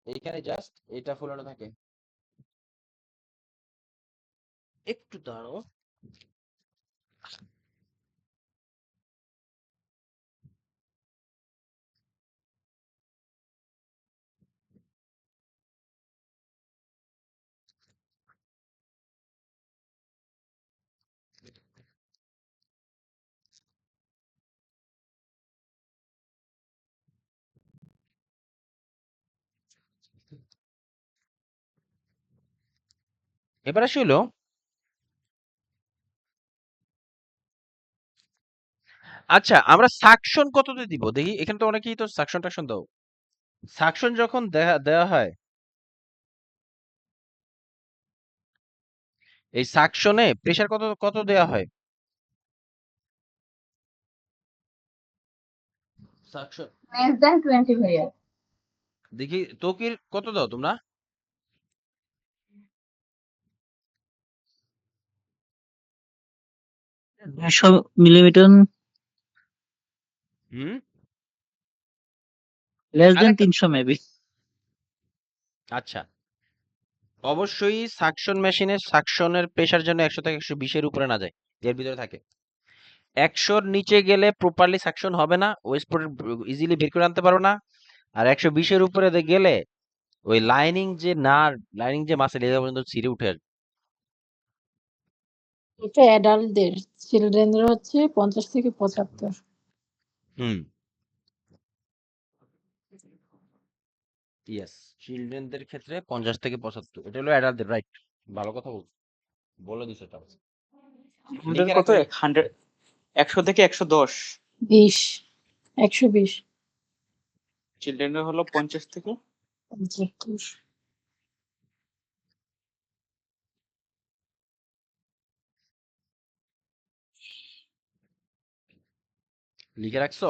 এইখানে জাস্ট এটা ফুলানো থাকে। একটু দাঁড়াও। এবার আসি হলো, আচ্ছা আমরা সাকশন কততে দিব দেখি? এখানে তো অনেকেই তো সাকশন টাকশন দাও। সাকশন যখন দেওয়া হয়, এই সাকশনে প্রেসার কত কত দেওয়া হয়? সাকশন less than 20 ভাইয়া। দেখি তকির কত দাও তোমরা? 200 মিলিমিটার, হুম, লেস দেন আরেকটা, 300 মেবি। আচ্ছা, অবশ্যই সাকশন মেশিনের সাকশনের প্রেসার যেন 100 থেকে 120 এর উপরে না যায়, এর ভিতরে থাকে। 100-র নিচে গেলে প্রপারলি সাকশন হবে না, ওয়েস্ট ইজিলি বের করে আনতে পারো না। আর 120-এর উপরে গেলে ওই লাইনিং যে মাসেল, এটা পর্যন্ত ছিঁড়ে উঠে আসবে। এটা অ্যাডাল্টদের, চিলড্রেনরা হচ্ছে 50 থেকে 75। হুম, ইয়েস, চিলড্রেনদের ক্ষেত্রে 50 থেকে 75, এটা হলো অ্যাডাল্টদের, রাইট? ভালো কথা বলে দিছো এটা। আমাদের লিখে কত রাখো। 100 থেকে 110, 20, 120, চিলড্রেনের হলো 50 থেকে 75। লিখে রাখছো?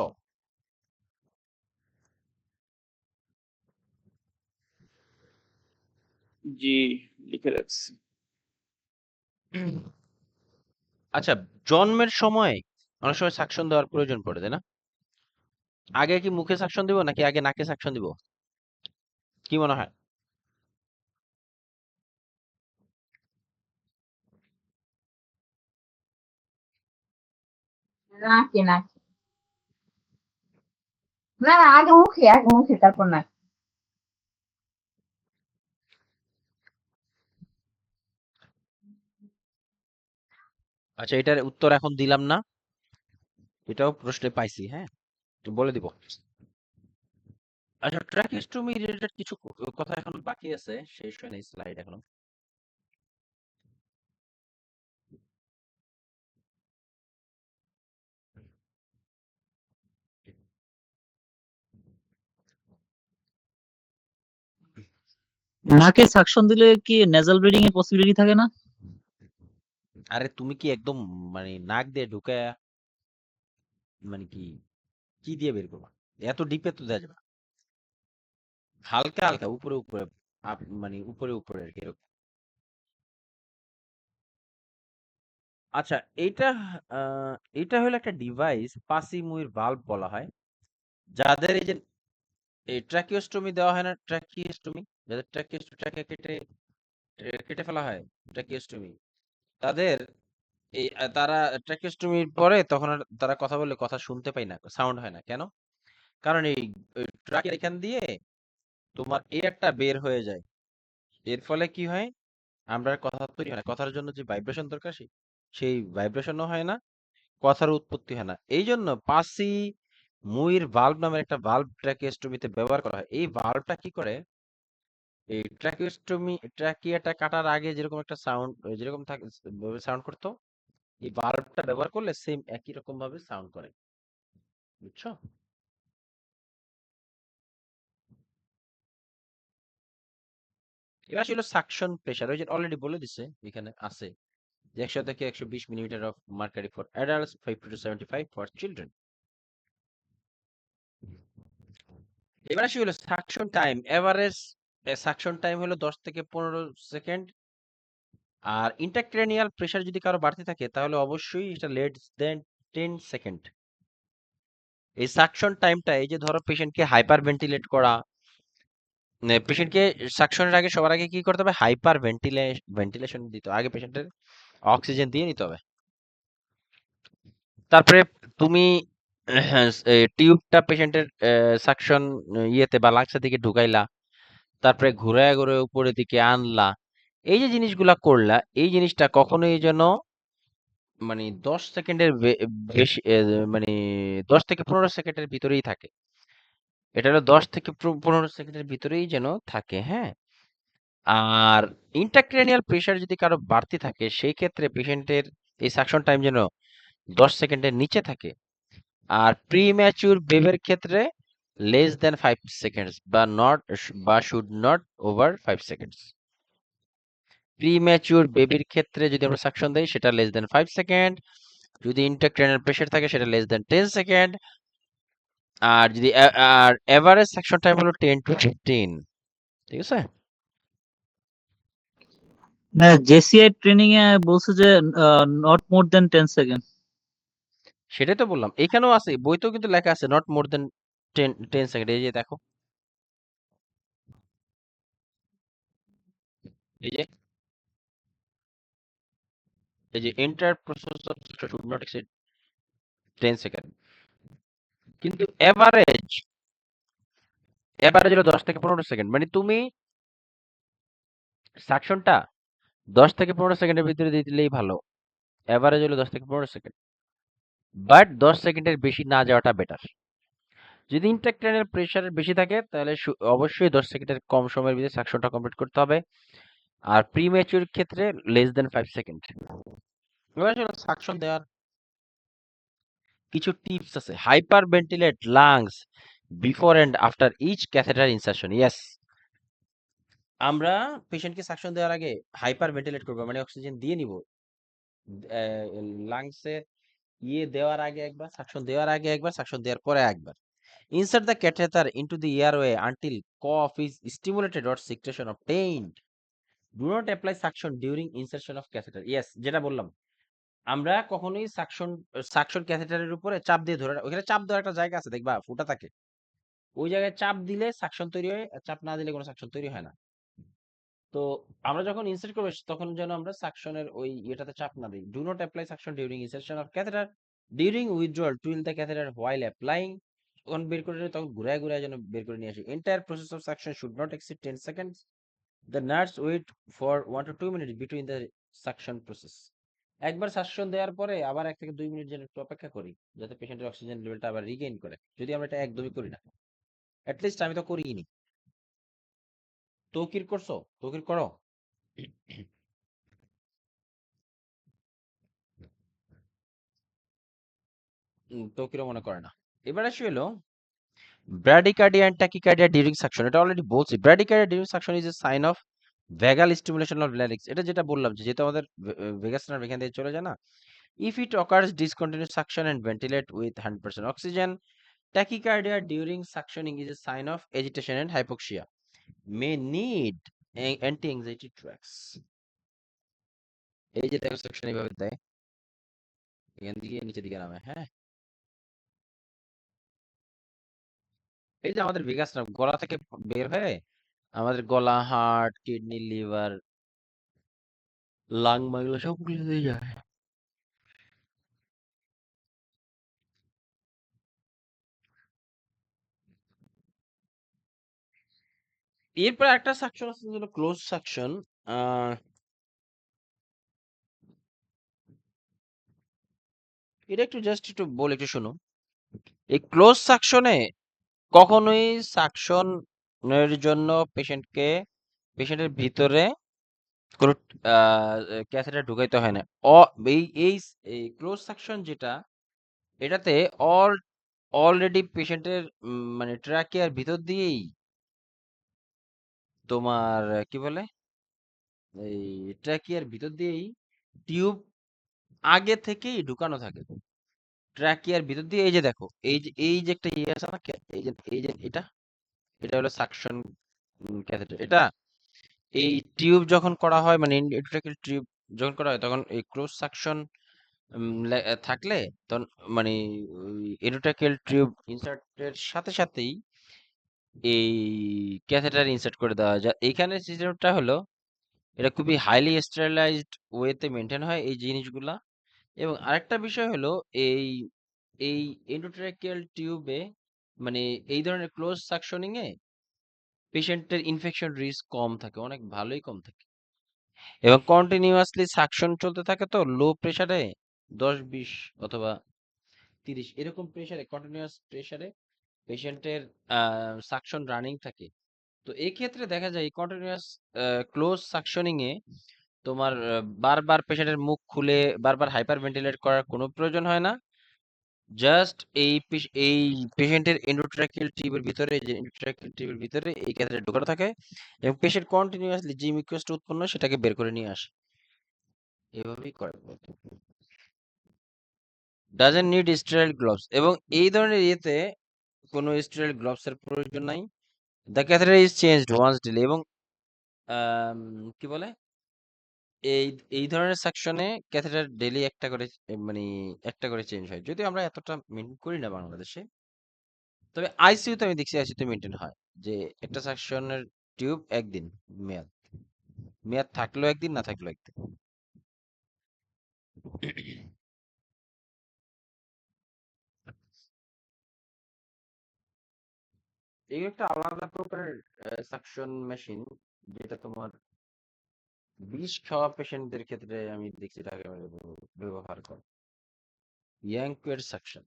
জি, লিখে রাখছি। আচ্ছা, জন্মের সময় অনেক সময় সাকশন দেওয়ার প্রয়োজন পড়ে, তাই না? আগে কি মুখে সাকশন দিব নাকি আগে নাকে সাকশন দিব? কি মনে হয়? নাকি নাকি না না আগে মুখে তারপর না। আচ্ছা, এটার উত্তর এখন দিলাম না, এটাও প্রশ্নে পাইছি, হ্যাঁ, তো বলে দিব। আচ্ছা, ট্র্যাকিস্টমি রিলেটেড কিছু কথা এখন বাকি আছে, শেষ হয় নাই স্লাইড এখনো। নাকে সাকশন দিলে কি নেজাল ব্লিডিং এর পসিবিলিটি থাকে না? আরে তুমি কি একদম মানে নাক দিয়ে ঢুকায়া মানে কি কি দিয়ে বের করবা? এত ডিপে তো দেওয়া যাবে না। হালকা হালকা উপরে উপরে মানে উপরে উপরে আর কি এরকম। আচ্ছা, এইটা এটা হলো একটা ডিভাইস, পাসিমুইর ভালভ বলা হয়, যাদের এই যে এই ট্রাকিওস্টমি দেওয়া হয় না, ট্রাকিওস্টমি, যাদের ট্রাকিয়া কেটে কেটে ফেলা হয়, ট্রাকিওস্টমি, তাদের এই তারা ট্রাকিওস্টমির পরে তখন আর তারা কথা বললে কথা শুনতে পায় না, সাউন্ড হয় না। কেন? কারণ এই ট্রাকের এখান দিয়ে তোমার এয়ারটা বের হয়ে যায়। এর ফলে কি হয়, আমরা আর কথা তৈরি হয় না, কথার জন্য যে ভাইব্রেশন দরকার সেই ভাইব্রেশনও হয় না, কথার উৎপত্তি হয় না। এই জন্য পাসি মুইর ভালভ নামের একটা ভালভ ট্রাকিওস্টমিতে ব্যবহার করা হয়। এই ভালভটা কি করে, এই ট্রাকিয়াটা কাটার আগে যেরকম একটা সাউন্ড, যেরকম থাকে সাউন্ড করতো, এই ভালভটা ব্যবহার করলে সেম একই রকম ভাবে সাউন্ড করে। বুঝছো? এবার ছিল সাকশন প্রেসার, ওই যে অলরেডি বলে দিছে এখানে আছে যে 100 থেকে 120 millimetre of mercury for adults, 50 to 75 for children. এবার আসি হলো suction time. Average suction time হলো 10 থেকে 15 সেকেন্ড। আর ইন্টারক্রেনিয়াল প্রেসার যদি কারো বাড়তি থাকে তাহলে অবশ্যই এটা লেস দেন 10 সেকেন্ড। এই সাকশন টাইমটা, এই যে ধরো পেশেন্টকে হাইপার ভেন্টিলেট করা, পেশেন্টকে সাকশনের আগে সবার আগে কি করতে হবে, হাইপার ভেন্টিলেশন দিতে হবে, আগে পেশেন্টের অক্সিজেন দিয়ে নিতে হবে। তারপরে তুমি টিউবটা পেশেন্টের সাকশন ইয়েতে বা লাংসের দিকে ঢুকাইলা, তারপরে ঘুরায় ঘুরে উপরের দিকে আনলা। এই যে জিনিসগুলা করলা, এই জিনিসটা কখনোই যেন মানে 10 সেকেন্ডের বেশি মানে 10 থেকে 15 সেকেন্ডের ভিতরেই থাকে। এটা হলো 10 থেকে 15 সেকেন্ডের ভিতরেই যেন থাকে, হ্যাঁ। আর ইন্ট্রাক্রেনিয়াল প্রেসার যদি কারো বাড়তি থাকে, সেই ক্ষেত্রে পেশেন্টের এই সাকশন টাইম যেন 10 সেকেন্ডের নিচে থাকে। আর প্রিম্যাচুর বেবের ক্ষেত্রে লেস দেন 5 সেকেন্ডস বা should not over 5 seconds. Premature বেবির ক্ষেত্রে যদি আমরা সাকশন দেই সেটা লেস দেন 5 সেকেন্ড, যদি ইন্ট্রাক্রেনিয়াল প্রেসার থাকে সেটা লেস দেন 10 সেকেন্ড, আর যদি আর এভারেজ সাকশন টাইম হলো 10 to 15। ঠিক আছে? জেসিআই ট্রেনিং এ বলছে যে নট মোর দেন 10 সেকেন্ড। সেটাই তো বললাম, এখানেও আছে, বইতেও কিন্তু লেখা আছে নট মোর দেন 10 সেকেন্ড। এই যে দেখো, এই যে enter process of should not exceed 10 second. কিন্তু এভারেজ হলো 10 থেকে 15 সেকেন্ড। মানে তুমি সাকশনটা 10 থেকে 15 সেকেন্ডের ভিতরে দিয়ে দিলেই ভালো। এভারেজ হলো 10 থেকে 15 সেকেন্ড, বাট 10 সেকেন্ডের বেশি না যাওয়াটা বেটার। যদি ইন্ট্রাক্রেনিয়াল প্রেসার বেশি থাকে তাহলে অবশ্যই 10 সেকেন্ডের কম সময়ের ভিতরে সাকশনটা কমপ্লিট করতে হবে। আর প্রিম্যাচুর ক্ষেত্রে লেস দেন 5 সেকেন্ড। এবার হলো সাকশন দেওয়ার কিছু টিপস আছে। Hyperventilate lungs before and after each catheter insertion. Yes, আমরা পেশেন্টকে সাকশন দেওয়ার আগে হাইপার ভেন্টিলেট করবো, মানে অক্সিজেন দিয়ে নিব লাংসে ইয়ে দেওয়ার আগে একবার, সাকশন দেওয়ার আগে একবার, সাকশন দেওয়ার পরে একবার। Insert the catheter into the airway until cough is stimulated or secretion obtained. Do not apply suction during insertion of catheter. Yes, যেটা বললাম, আমরা কখনোই সাকশন ক্যাথেটারের উপরে চাপ দিয়ে ধরে ওখানে চাপ দেওয়ার একটা জায়গা আছে, দেখবা ফুটা থাকে, ওই জায়গায় চাপ দিলে সাকশন তৈরি হয়, আর চাপ না দিলে কোনো সাকশন তৈরি হয় না। তো আমরা যখন ইনসার্ট করবো তখন যেন আমরা সাকশনের ওই ইয়েটাতে চাপ না দিই। Do not apply suction during insertion of catheter, during withdrawal twill the catheter while applying, তখন বের করে তখন ঘুরায় ঘুরায় যেন বের করে নিয়ে আসি। Entire process of suction should not exceed 10 seconds. The nurse wait for 1 to 2 minute between the suction process. একবার সাকশন দেওয়ার পরে আবার 1 থেকে 2 মিনিট যেন একটু অপেক্ষা করি, যাতে পেশেন্টের অক্সিজেন লেভেলটা আবার রিগেইন করে। যদি আমরা এটা একদমই করি না, অ্যাটলিস্ট আমি তো করিই নি। তৌকির করছো? তৌকির করো। তৌকিরও মনে করে না। এবার আসি হলো bradycardia and tachycardia during suction. এটা অলরেডি বলছি, bradycardia during suction is a sign of vagal stimulation of larynx. এটা যেটা বললাম যে যেহেতু আমাদের ভেগাস নার্ভ এখান থেকে চলে যায় না, if it occurs discontinuous suction and ventilate with 100% oxygen. Tachycardia during suctioning is a sign of agitation and hypoxia, may need anti-anxiety drugs. এই যে দেখো সাকশন এইভাবে দেয়, এখান থেকে নিচের দিকে নামে। হ্যাঁ, এই যে আমাদের ভেগাস নার্ভ গলা থেকে বের হয়ে আমাদের গলা, হার্ট, কিডনি, লিভার, লাং, এগুলো সবগুলো যায়। এরপর একটা সাকশন আছে যেটা ক্লোজ সাকশন। এটা একটু জাস্ট একটু বলে একটু শোনো। এই ক্লোজ সাকশনে কখনোই সাকশনের জন্য পেশেন্টের ভিতরে কোনো ক্যাথেটার ঢুকাইতে হয় না। এই এই ক্লোজ সাকশন যেটা, এটাতে অলরেডি পেশেন্টের মানে ট্রাকিয়ার ভিতর দিয়েই তোমার কি বলে, এই ট্রাকিয়ার ভিতর দিয়েই টিউব আগে থেকেই ঢুকানো থাকে। ট্রাকিয়ার ভিতর দিয়ে এই যে দেখো, এই যে একটা ইয়ে আছে না, এই যে এটা এটা হলো সাকশন ক্যাথেটার। এটা এই টিউব যখন করা হয়, মানে এন্ডোট্রাকিয়াল টিউব যখন করা হয়, তখন এই ক্লোজ সাকশন থাকলে তখন মানে এন্ডোট্রাকিয়াল টিউব ইনসার্টের সাথে সাথেই এই ক্যাথেটার ইনসার্ট করে দেওয়া হয়। এইখানে সিস্টেমটা হলো এটা খুবই হাইলি স্টেরিলাইজড ওয়েতে মেনটেন হয় এই জিনিসগুলা। এবং আরেকটা বিষয় হলো এই এই এন্ডোট্রাকিয়াল টিউবে মানে এই ধরনের ক্লোজ সাকশনিং এ পেশেন্টের ইনফেকশন রিস্ক কম থাকে, অনেক ভালোই কম থাকে। এবং কন্টিনিউয়াসলি সাকশন চলতে থাকে, তো লো প্রেসারে 10-20 অথবা 30 এরকম প্রেসারে, কন্টিনিউয়াস প্রেসারে পেশেন্টের সাকশন রানিং থাকে। তো এই ক্ষেত্রে দেখা যায় কন্টিনিউয়াস ক্লোজ সাকশনিং এ তোমার বারবার পেশেন্টের মুখ খুলে বারবার হাইপার ভেন্টিলেট করার কোনো প্রয়োজন হয় না। জাস্ট এই পেশেন্টের এন্ডোট্রাকিয়াল টিউবের ভিতরে, যে এন্ডোট্রাকিয়াল টিউবের ভিতরে এই ক্যাথেটার ঢোকানো থাকে এবং পেশেন্ট কন্টিনিউয়াসলি যে মিউকাসটা উৎপন্ন হয় সেটাকে বের করে নিয়ে আসে। এভাবেই করে। ডাজেন্ট নিড স্টেরাইল গ্লোভস, এবং এই ধরনের ইয়েতে কোনো স্টেরাইল গ্লোভস এর প্রয়োজন নাই। The catheter is changed once daily, এবং কি বলে, এই এই ধরনের সেকশনে ক্যাথেটার ডেইলি একটা করে মানে একটা করে চেঞ্জ হয়। যদিও আমরা এতটা মেনটেন করি না বাংলাদেশে, তবে আইসিইউতে আমি দেখছি আইসিইউতে মেনটেন হয় যে একটা সেকশনের টিউব একদিন মেয়াদ, মেয়াদ থাকলেও একদিন, না থাকলেও একদিন। এই একটা আলাদা প্রকারের সাকশন মেশিন, যেটা তোমার বিষ খাওয়া পেশেন্টদের ক্ষেত্রে আমি দেখছি এটাকে ব্যবহার করে, ইয়াংকুয়ের সাকশন।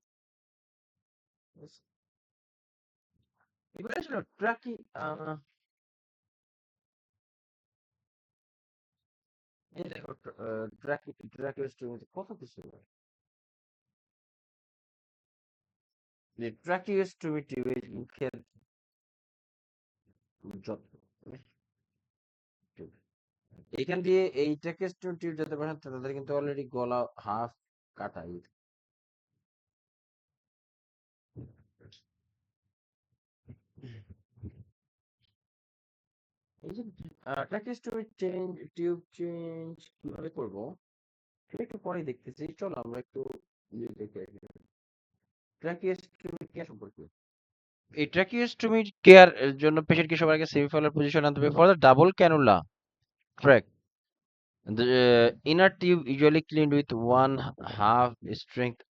এবার আসলে ট্রাকি এই দেখো, ট্রাকিওস্টোমি কত কিছু, যে ট্রাকিওস্টোমি টিউবের মুখের যত্ন, এইখান দিয়ে এই ট্রাকিওস্টোমি টিউব যাতে বসান তাদের কিন্তু অলরেডি গলা হাফ কাটা। এই যে ট্র্যাকিওস্টোমি চেঞ্জ, টিউব চেঞ্জ কিভাবে করব সেটা একটু পরে দেখতেছি। চলো আমরা একটু দেখে ট্র্যাকিওস্টোমি কেয়ার সম্পর্কে। এই ট্র্যাকিওস্টোমি কেয়ার এর জন্য পেশেন্টকে সবার আগে সেমিফালার পজিশন আনতে হবে for the double cannula track. The inner tube usually cleaned with 1/2 strength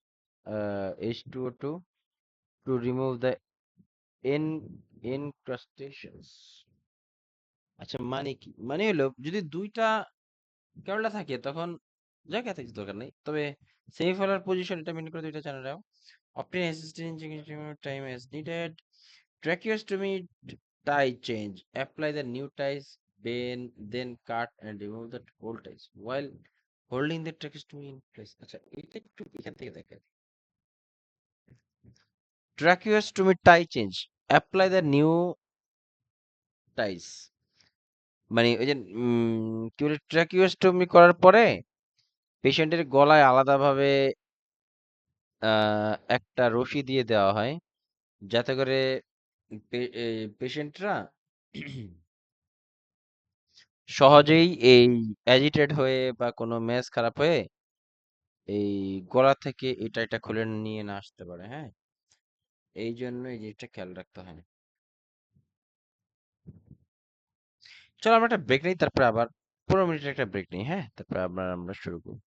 H2O2 to remove the encrustations. আচ্ছা মানে কি? মানে হলো যদি ২টা ক্যানুলা থাকে তখন জায়গা থাকতে দরকার নেই। তবে সেমিফালার পজিশন এটা মেইনটেইন করে ২টা চ্যানেল রাখো। Obtain assistance time as needed. Tracheostomy tie change. Apply the new ties, then cut and remove the old ties while holding the tracheostomy in place. আচ্ছা এটা একটু এখান থেকে দেখেন। Tracheostomy tie change. Apply the new ties. মানে ওই যে কি বলে ট্র্যাকিওস্টোমি করার পরে পেশেন্টের গলায় আলাদাভাবে একটা রশি দিয়ে দেওয়া হয় যাতে করে পেশেন্টরা সহজেই এই অ্যাজিটেট হয়ে বা কোনো ম্যাচ খারাপ হয়ে এই গলা থেকে এটা খুলে নিয়ে না আসতে পারে। হ্যাঁ, এই জন্য এই জিনিসটা খেয়াল রাখতে হয়। চলো আমরা একটা ব্রেক নিই, তারপরে আবার 15 মিনিটের একটা ব্রেক নিই। হ্যাঁ, তারপরে আবার আমরা শুরু করব।